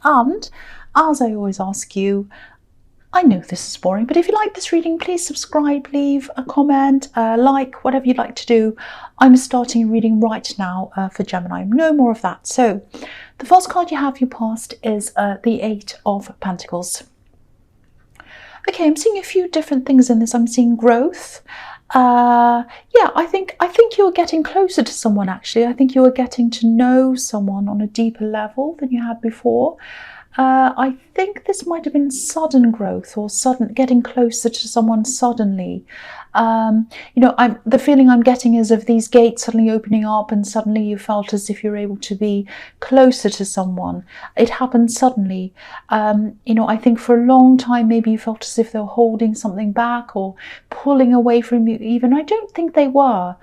And as I always ask you, I know this is boring, but if you like this reading, please subscribe, leave a comment, like, whatever you'd like to do. I'm starting a reading right now for Gemini. No more of that. So the first card you have, you passed, is the Eight of Pentacles. Okay, I'm seeing a few different things in this. I'm seeing growth. Yeah, I think you're getting closer to someone, actually. I think you're getting to know someone on a deeper level than you had before. I think this might have been sudden growth or sudden getting closer to someone suddenly. You know, the feeling I'm getting is of these gates suddenly opening up and suddenly you felt as if you're able to be closer to someone. It happened suddenly. You know, I think for a long time maybe you felt as if they were holding something back or pulling away from you even. I don't think they were.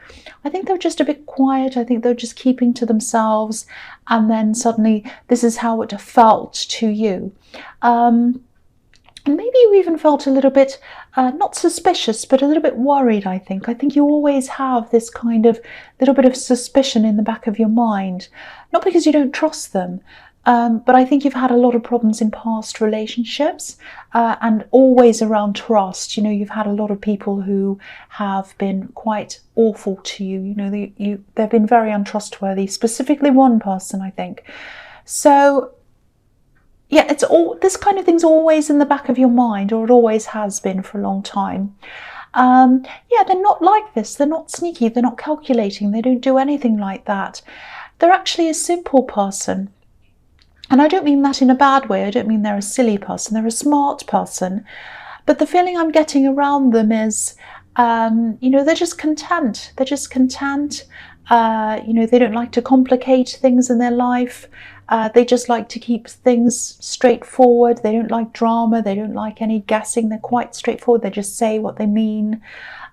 I think they were just a bit quiet. I think they were just keeping to themselves, and then suddenly this is how it felt to you. And maybe you even felt a little bit, not suspicious, but a little bit worried, I think. I think you always have this kind of little bit of suspicion in the back of your mind. Not because you don't trust them, but I think you've had a lot of problems in past relationships and always around trust. You know, you've had a lot of people who have been quite awful to you. You know, they've been very untrustworthy, specifically one person, I think. So yeah, it's all this kind of thing's always in the back of your mind, or it always has been for a long time. Yeah, they're not like this. They're not sneaky. They're not calculating. They don't do anything like that. They're actually a simple person. And I don't mean that in a bad way. I don't mean they're a silly person. They're a smart person. But the feeling I'm getting around them is, you know, they're just content. They're just content. You know, they don't like to complicate things in their life. They just like to keep things straightforward. They don't like drama. They don't like any guessing. They're quite straightforward. They just say what they mean.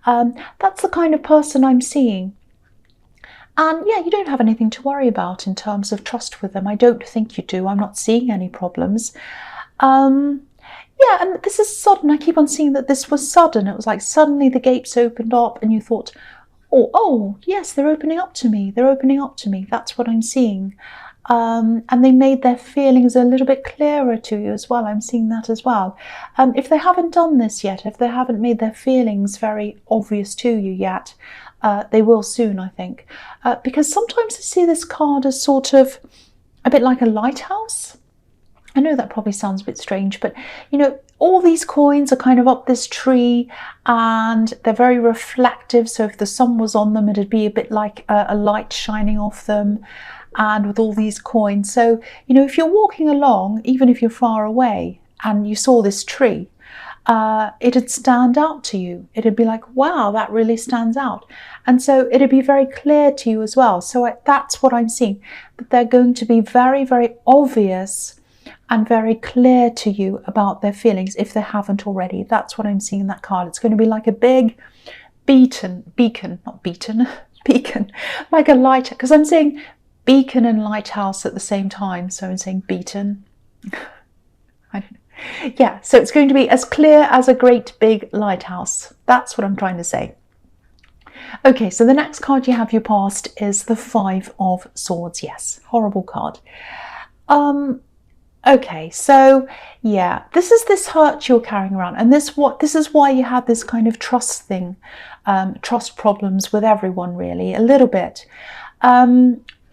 That's the kind of person I'm seeing. And yeah, you don't have anything to worry about in terms of trust with them. I don't think you do. I'm not seeing any problems. Yeah, and this is sudden. I keep on seeing that this was sudden. It was like suddenly the gates opened up and you thought, oh, yes, they're opening up to me. They're opening up to me. That's what I'm seeing. And they made their feelings a little bit clearer to you as well. I'm seeing that as well. If they haven't done this yet, if they haven't made their feelings very obvious to you yet, they will soon, I think. Because sometimes I see this card as sort of a bit like a lighthouse. I know that probably sounds a bit strange, but you know, all these coins are kind of up this tree and they're very reflective. So if the sun was on them, it'd be a bit like a light shining off them. And with all these coins, so you know, if you're walking along, even if you're far away and you saw this tree, it'd stand out to you. It'd be like, wow, that really stands out. And so it'd be very clear to you as well. So that's what I'm seeing, that they're going to be very, very obvious and very clear to you about their feelings if they haven't already. That's what I'm seeing in that card. It's going to be like a big beacon, like a light, because I'm saying beacon and lighthouse at the same time, so I'm saying beaten. I don't know. Yeah, so it's going to be as clear as a great big lighthouse. That's what I'm trying to say. Okay, so the next card you have, you passed, is the Five of Swords. Yes, horrible card. Okay, so yeah, this is this hurt you're carrying around, and this is why you had this kind of trust thing, trust problems with everyone, really, a little bit.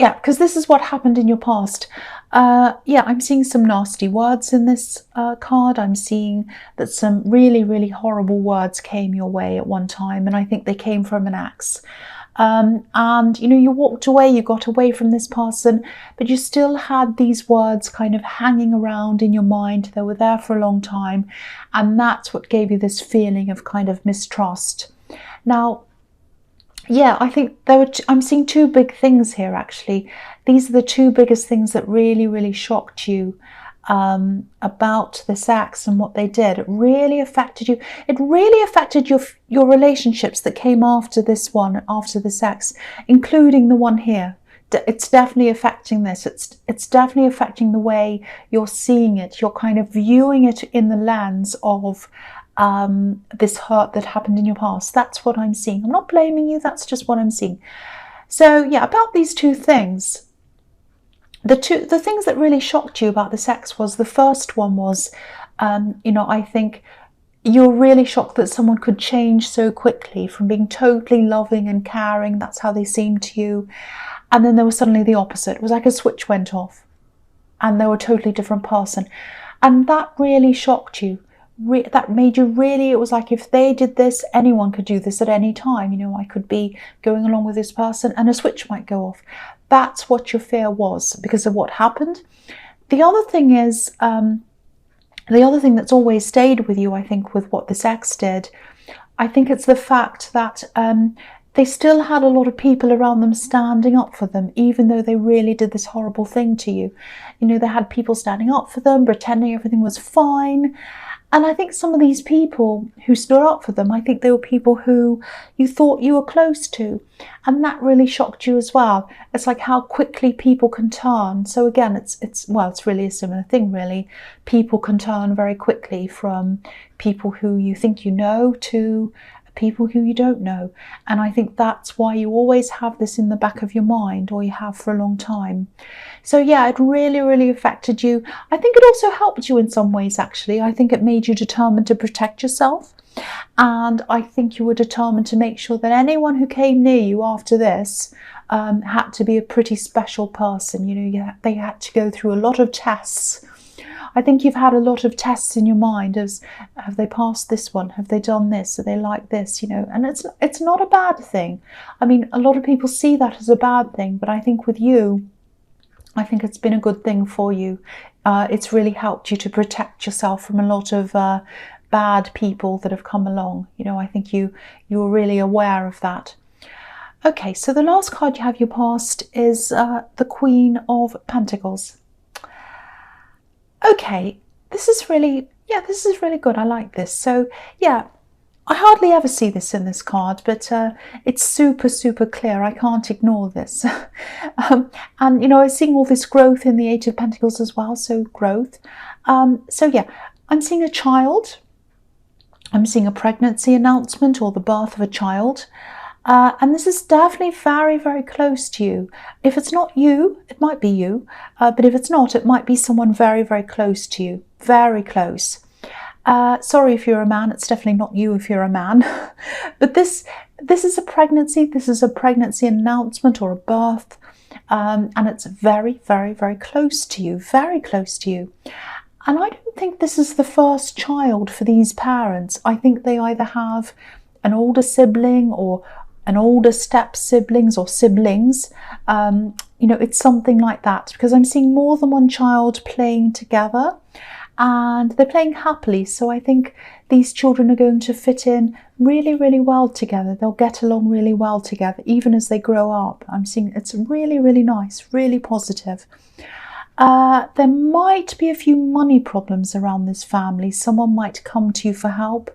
Yeah, because this is what happened in your past. Yeah, I'm seeing some nasty words in this card. I'm seeing that some really, really horrible words came your way at one time, and I think they came from an ex. And, you know, you walked away, you got away from this person, but you still had these words kind of hanging around in your mind. They were there for a long time, and that's what gave you this feeling of kind of mistrust. Now, yeah, I think I'm seeing two big things here, actually. These are the two biggest things that really, really shocked you about this ex and what they did. It really affected you. It really affected your relationships that came after this one, after this ex, including the one here. It's definitely affecting this. It's definitely affecting the way you're seeing it. You're kind of viewing it in the lens of this hurt that happened in your past. That's what I'm seeing. I'm not blaming you. That's just what I'm seeing. So yeah, about these two things, The things that really shocked you about this ex was, the first one was, I think you're really shocked that someone could change so quickly from being totally loving and caring. That's how they seemed to you. And then there was suddenly the opposite. It was like a switch went off and they were a totally different person. And that really shocked you. That made you really, it was like, if they did this, anyone could do this at any time. I could be going along with this person and a switch might go off. That's what your fear was because of what happened. The other thing is, the other thing that's always stayed with you, I think, with what this ex did, I think it's the fact that they still had a lot of people around them standing up for them, even though they really did this horrible thing to you. They had people standing up for them, pretending everything was fine. And I think some of these people who stood up for them, I think they were people who you thought you were close to. And that really shocked you as well. It's like how quickly people can turn. So again, it's really a similar thing, really. People can turn very quickly from people who you think you know to people who you don't know. And I think that's why you always have this in the back of your mind, or you have for a long time. So yeah, it really, really affected you. I think it also helped you in some ways, actually. I think it made you determined to protect yourself. And I think you were determined to make sure that anyone who came near you after this had to be a pretty special person. They had to go through a lot of tests. I think you've had a lot of tests in your mind as, have they passed this one? Have they done this? Are they like this? And it's not a bad thing. I mean, a lot of people see that as a bad thing, but I think with you, I think it's been a good thing for you. It's really helped you to protect yourself from a lot of bad people that have come along. I think you were really aware of that. Okay, so the last card you have your past is the Queen of Pentacles. Okay, this is really good. I like this. So yeah, I hardly ever see this in this card, but it's super, super clear. I can't ignore this. And I'm seeing all this growth in the Eight of Pentacles as well. So growth. So yeah, I'm seeing a child. I'm seeing a pregnancy announcement or the birth of a child. And this is definitely very, very close to you. If it's not you, it might be you. But if it's not, it might be someone very, very close to you. Very close. Sorry if you're a man. It's definitely not you if you're a man. But this is a pregnancy. This is a pregnancy announcement or a birth. And it's very, very, very close to you. Very close to you. And I don't think this is the first child for these parents. I think they either have an older sibling or an older step siblings or siblings. It's something like that, because I'm seeing more than one child playing together and they're playing happily. So I think these children are going to fit in really, really well together. They'll get along really well together, even as they grow up. I'm seeing it's really, really nice, really positive. There might be a few money problems around this family. Someone might come to you for help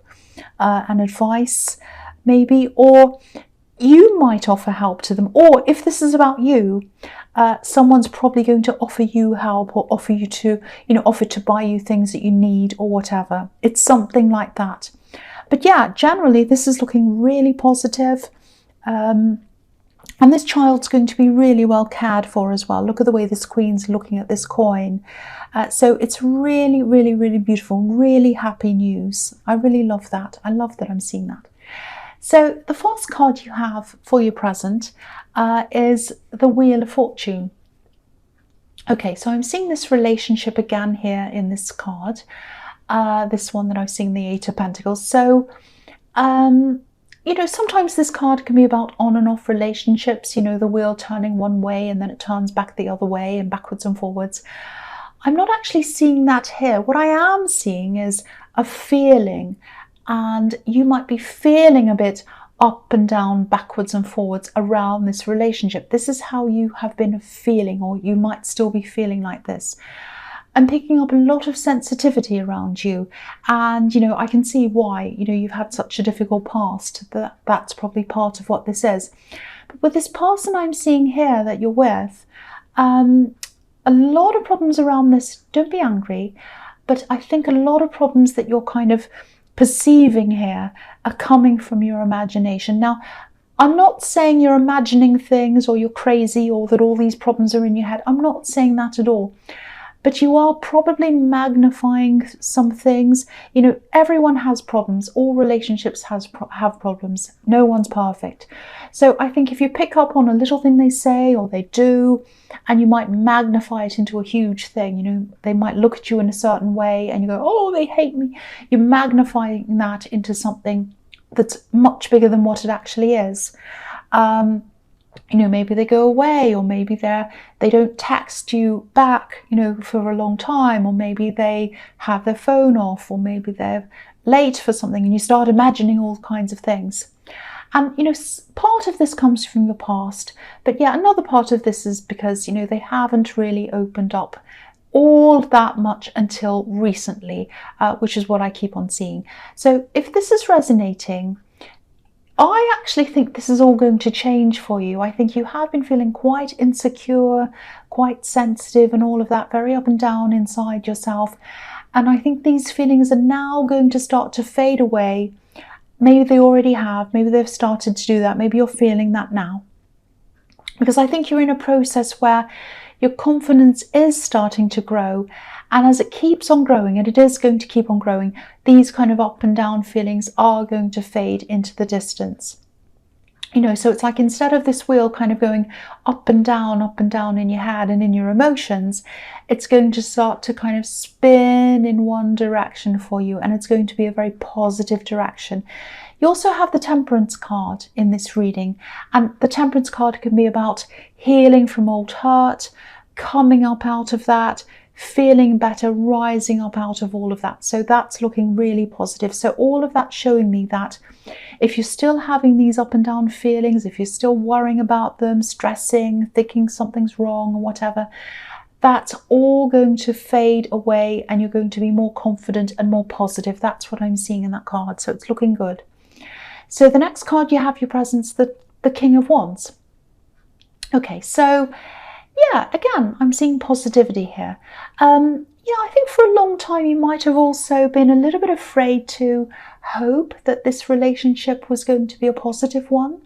and advice, maybe, or you might offer help to them. Or if this is about you, someone's probably going to offer you help or offer you to, offer to buy you things that you need or whatever. It's something like that. But yeah, generally this is looking really positive. And this child's going to be really well cared for as well. Look at the way this queen's looking at this coin. So it's really, really, really beautiful, really happy news. I really love that. I love that I'm seeing that. So the first card you have for your present is the Wheel of Fortune. Okay, so I'm seeing this relationship again here in this card. This one that I've seen, the Eight of Pentacles. So, sometimes this card can be about on and off relationships, the wheel turning one way and then it turns back the other way and backwards and forwards. I'm not actually seeing that here. What I am seeing is a feeling, and you might be feeling a bit up and down, backwards and forwards around this relationship. This is how you have been feeling, or you might still be feeling like this. I'm picking up a lot of sensitivity around you, and I can see why. You've had such a difficult past. That's probably part of what this is. But with this person I'm seeing here that you're with, a lot of problems around this. Don't be angry, but I think a lot of problems that you're kind of perceiving here are coming from your imagination. Now, I'm not saying you're imagining things or you're crazy or that all these problems are in your head. I'm not saying that at all. But you are probably magnifying some things. You know, everyone has problems. All relationships have problems. No one's perfect. So I think if you pick up on a little thing they say or they do, and you might magnify it into a huge thing, you know, they might look at you in a certain way and you go, oh, they hate me. You're magnifying that into something that's much bigger than what it actually is. You know, maybe they go away, or maybe they don't text you back, you know, for a long time, or maybe they have their phone off, or maybe they're late for something, and you start imagining all kinds of things. And, you know, part of this comes from your past, but yeah, another part of this is because, you know, they haven't really opened up all that much until recently, which is what I keep on seeing. So if this is resonating, I actually think this is all going to change for you. I think you have been feeling quite insecure, quite sensitive and all of that, very up and down inside yourself. And I think these feelings are now going to start to fade away. Maybe they already have, maybe they've started to do that. Maybe you're feeling that now. Because I think you're in a process where your confidence is starting to grow. And as it keeps on growing, and it is going to keep on growing, these kind of up and down feelings are going to fade into the distance. You know, so it's like instead of this wheel kind of going up and down in your head and in your emotions, it's going to start to kind of spin in one direction for you, and it's going to be a very positive direction. You also have the Temperance card in this reading, and the Temperance card can be about healing from old hurt, coming up out of that, feeling better, rising up out of all of that. So that's looking really positive. So all of that showing me that if you're still having these up and down feelings, if you're still worrying about them, stressing, thinking something's wrong or whatever, that's all going to fade away and you're going to be more confident and more positive. That's what I'm seeing in that card. So it's looking good. So the next card you have your presence, the King of Wands. Okay, so yeah, again, I'm seeing positivity here. Yeah, I think for a long time you might have also been a little bit afraid to hope that this relationship was going to be a positive one.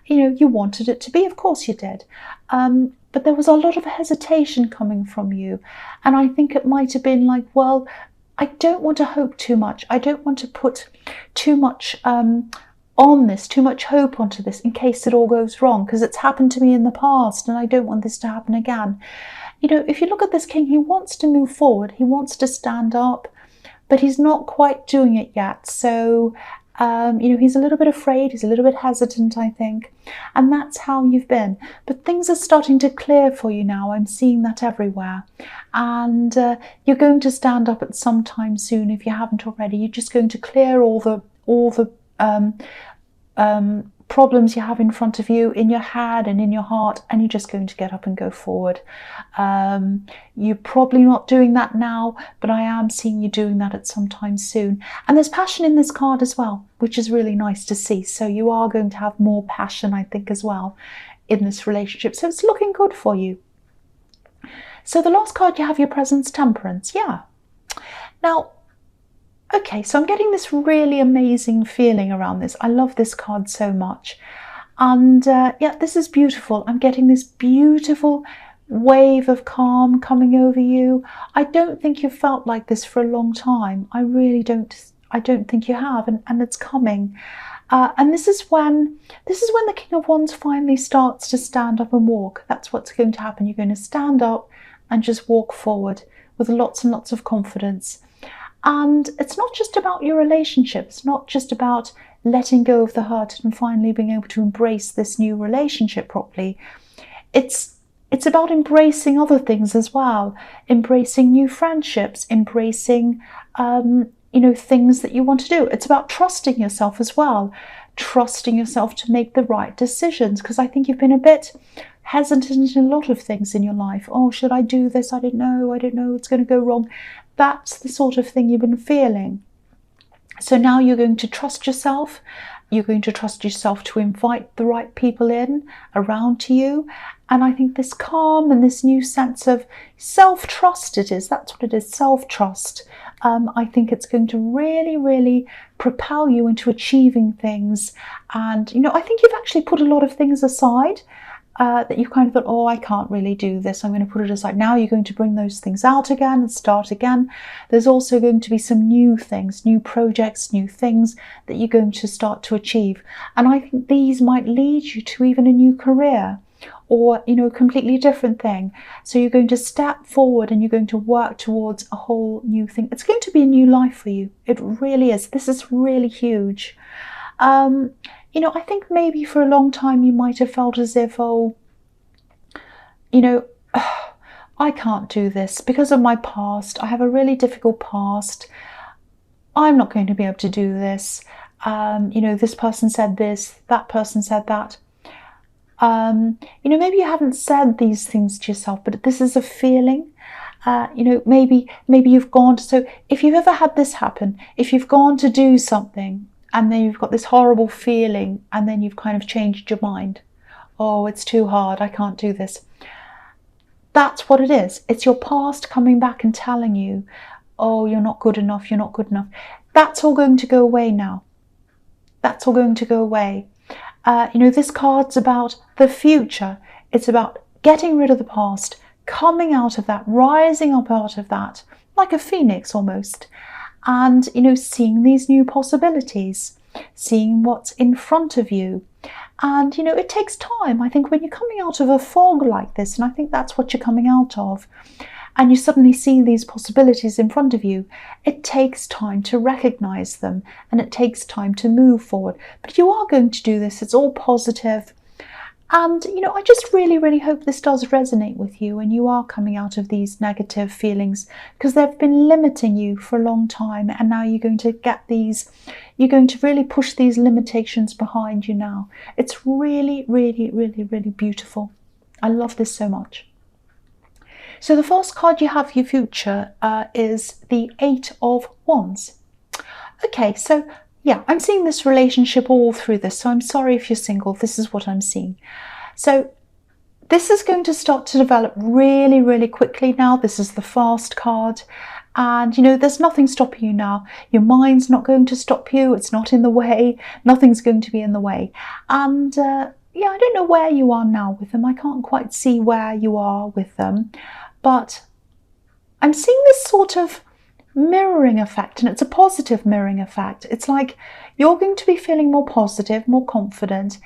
You know, you wanted it to be, of course you did. But there was a lot of hesitation coming from you. And I think it might have been like, well, I don't want to hope too much. I don't want to put too much on this, too much hope onto this in case it all goes wrong, because it's happened to me in the past and I don't want this to happen again. You know, if you look at this king, he wants to move forward, he wants to stand up, but he's not quite doing it yet. So, you know, he's a little bit afraid, he's a little bit hesitant, I think, and that's how you've been. But things are starting to clear for you now. I'm seeing that everywhere. And you're going to stand up at some time soon if you haven't already. You're just going to clear all the problems you have in front of you, in your head and in your heart, and you're just going to get up and go forward. You're probably not doing that now, but I am seeing you doing that at some time soon. And there's passion in this card as well, which is really nice to see. So you are going to have more passion, I think, as well in this relationship. So it's looking good for you. So the last card you have your presence, Temperance. Yeah. Now, okay, so I'm getting this really amazing feeling around this. I love this card so much. And yeah, this is beautiful. I'm getting this beautiful wave of calm coming over you. I don't think you've felt like this for a long time. I really don't. I don't think you have, and it's coming. And this is when the King of Wands finally starts to stand up and walk. That's what's going to happen. You're going to stand up and just walk forward with lots and lots of confidence. And it's not just about your relationship. It's not just about letting go of the hurt and finally being able to embrace this new relationship properly. It's about embracing other things as well, embracing new friendships, embracing you know, things that you want to do. It's about trusting yourself as well, trusting yourself to make the right decisions, because I think you've been a bit hesitant in a lot of things in your life. Oh, should I do this? I don't know, it's going to go wrong. That's the sort of thing you've been feeling. So now you're going to trust yourself. You're going to trust yourself to invite the right people in around to you. And I think this calm and this new sense of self-trust it is. That's what it is, self-trust. I think it's going to really, really propel you into achieving things. And, you know, I think you've actually put a lot of things aside that you kind of thought, oh, I can't really do this, I'm going to put it aside. Now you're going to bring those things out again and start again. There's also going to be some new things, new projects, new things that you're going to start to achieve. And I think these might lead you to even a new career, or, you know, a completely different thing. So you're going to step forward and you're going to work towards a whole new thing. It's going to be a new life for you. It really is. This is really huge. You know, I think maybe for a long time you might have felt as if, oh, you know, I can't do this because of my past. I have a really difficult past. I'm not going to be able to do this. You know, this person said this, that person said that. You know, maybe you haven't said these things to yourself, but this is a feeling. You know, maybe you've gone to, so if you've ever had this happen, if you've gone to do something and then you've got this horrible feeling and then you've kind of changed your mind. Oh, it's too hard, I can't do this. That's what it is. It's your past coming back and telling you, oh, you're not good enough, you're not good enough. That's all going to go away now. That's all going to go away. You know, this card's about the future. It's about getting rid of the past, coming out of that, rising up out of that, like a phoenix almost. And, you know, seeing these new possibilities, seeing what's in front of you. And, you know, it takes time. I think when you're coming out of a fog like this, and I think that's what you're coming out of, and you suddenly see these possibilities in front of you, it takes time to recognize them and it takes time to move forward. But you are going to do this. It's all positive. And, you know, I just really, really hope this does resonate with you and you are coming out of these negative feelings, because they've been limiting you for a long time. And now you're going to get these, you're going to really push these limitations behind you now. It's really, really, really, really beautiful. I love this so much. So the first card you have for your future is the Eight of Wands. Okay, so yeah, I'm seeing this relationship all through this. So I'm sorry if you're single, this is what I'm seeing. So this is going to start to develop really, really quickly now. This is the fast card. And, you know, there's nothing stopping you now. Your mind's not going to stop you. It's not in the way. Nothing's going to be in the way. And yeah, I don't know where you are now with them. I can't quite see where you are with them. But I'm seeing this sort of mirroring effect, and it's a positive mirroring effect. It's like you're going to be feeling more positive, more confident,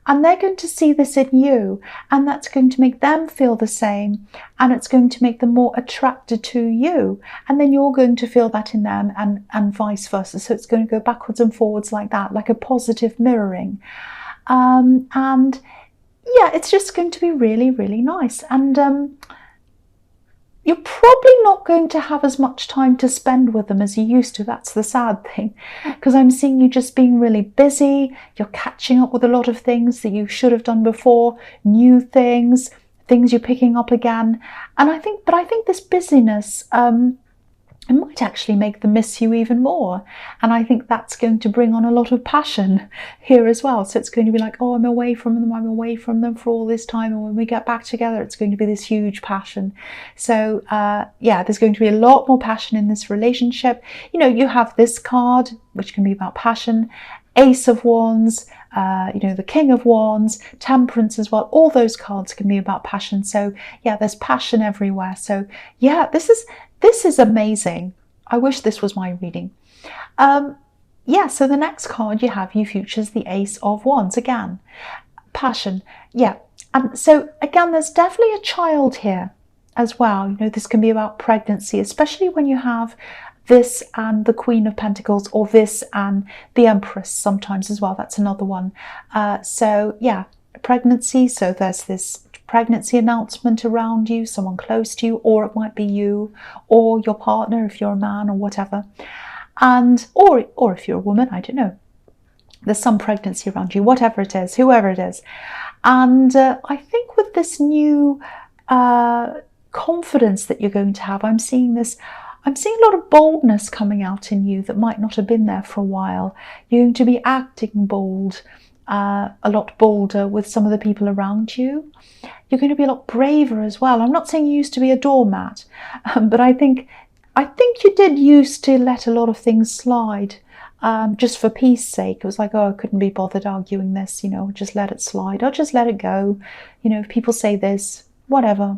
and they're going to see this in you, and that's going to make them feel the same, and it's going to make them more attracted to you, and then you're going to feel that in them, and vice versa. So it's going to go backwards and forwards like that, like a positive mirroring. And yeah, it's just going to be really, really nice. And you're probably not going to have as much time to spend with them as you used to. That's the sad thing, because I'm seeing you just being really busy. You're catching up with a lot of things that you should have done before, new things you're picking up again. And I think this busyness, it might actually make them miss you even more. And I think that's going to bring on a lot of passion here as well. So it's going to be like, oh, I'm away from them for all this time. And when we get back together, it's going to be this huge passion. So yeah, there's going to be a lot more passion in this relationship. You know, you have this card, which can be about passion, Ace of Wands, you know, the King of Wands, Temperance as well. All those cards can be about passion. So yeah, there's passion everywhere. So yeah, this is amazing. I wish this was my reading. Yeah, so the next card you have, you features the Ace of Wands again. Passion, yeah. And so again, there's definitely a child here as well. You know, this can be about pregnancy, especially when you have this and the Queen of Pentacles, or this and the Empress sometimes as well. That's another one. So yeah, pregnancy. So there's this pregnancy announcement around you, someone close to you, or it might be you or your partner if you're a man or whatever. And or if you're a woman, I don't know. There's some pregnancy around you, whatever it is, whoever it is. And I think with this new confidence that you're going to have, I'm seeing a lot of boldness coming out in you that might not have been there for a while. You're going to be acting bold, a lot bolder with some of the people around you. You're going to be a lot braver as well. I'm not saying you used to be a doormat, but I think I think you did used to let a lot of things slide, just for peace sake. It was like, oh, I couldn't be bothered arguing this, just let it slide. I'll just let it go. If people say this, whatever.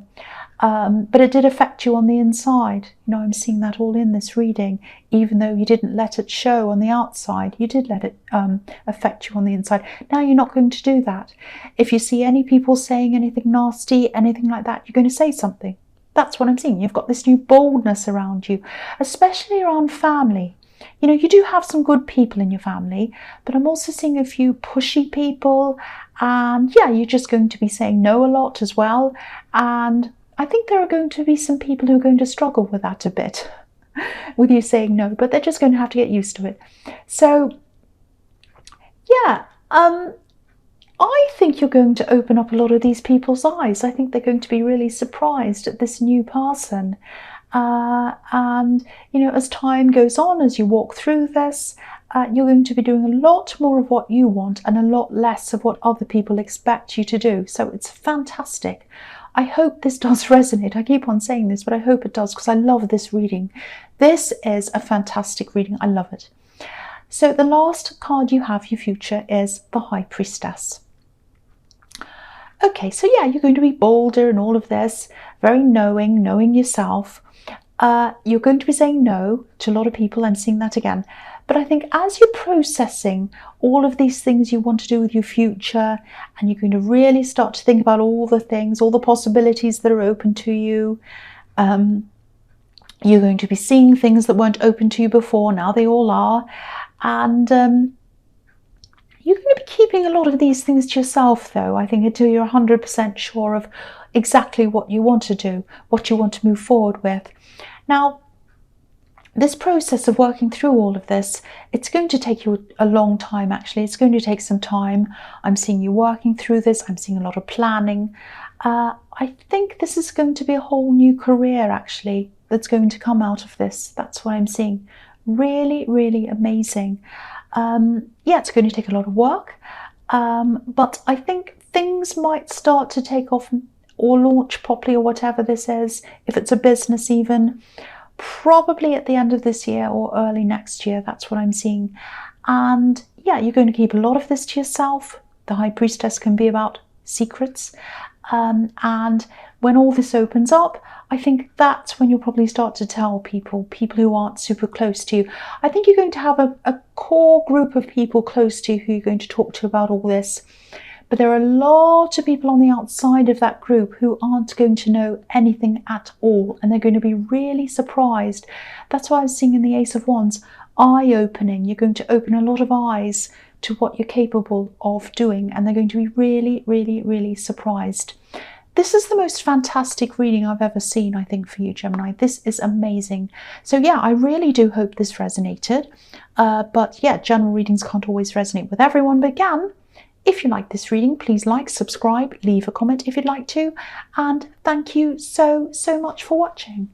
But it did affect you on the inside. I'm seeing that all in this reading. Even though you didn't let it show on the outside, you did let it affect you on the inside. Now you're not going to do that. If you see any people saying anything nasty, anything like that, you're going to say something. That's what I'm seeing. You've got this new boldness around you, especially around family. You do have some good people in your family, but I'm also seeing a few pushy people. And yeah, you're just going to be saying no a lot as well. And I think there are going to be some people who are going to struggle with that a bit, with you saying no, but they're just going to have to get used to it. So yeah, I think you're going to open up a lot of these people's eyes. I think they're going to be really surprised at this new person. And, as time goes on, as you walk through this, you're going to be doing a lot more of what you want and a lot less of what other people expect you to do. So it's fantastic. I hope this does resonate. I keep on saying this, but I hope it does, because I love this reading. This is a fantastic reading. I love it. So the last card you have, your future, is the High Priestess. Okay, so yeah, you're going to be bolder and all of this, very knowing yourself. You're going to be saying no to a lot of people. I'm seeing that again. But I think as you're processing all of these things you want to do with your future, and you're going to really start to think about all the things, all the possibilities that are open to you, you're going to be seeing things that weren't open to you before. Now they all are. And you're going to be keeping a lot of these things to yourself, though, I think, until you're 100% sure of exactly what you want to do, what you want to move forward with. Now, this process of working through all of this, it's going to take you a long time, actually. It's going to take some time. I'm seeing you working through this. I'm seeing a lot of planning. I think this is going to be a whole new career, actually, that's going to come out of this. That's what I'm seeing. Really, really amazing. Yeah, it's going to take a lot of work, but I think things might start to take off or launch properly, or whatever this is, if it's a business even, probably at the end of this year or early next year. That's what I'm seeing. And yeah, you're going to keep a lot of this to yourself. The High Priestess can be about secrets. And when all this opens up, I think that's when you'll probably start to tell people who aren't super close to you. I think you're going to have a core group of people close to you who you're going to talk to about all this. But there are a lot of people on the outside of that group who aren't going to know anything at all, and they're going to be really surprised. That's why I was seeing in the Ace of Wands, eye-opening. You're going to open a lot of eyes to what you're capable of doing, and they're going to be really, really, really surprised. This is the most fantastic reading I've ever seen, I think, for you, Gemini. This is amazing. So yeah, I really do hope this resonated. But yeah, general readings can't always resonate with everyone, but again, if you like this reading, please like, subscribe, leave a comment if you'd like to, and thank you so much for watching.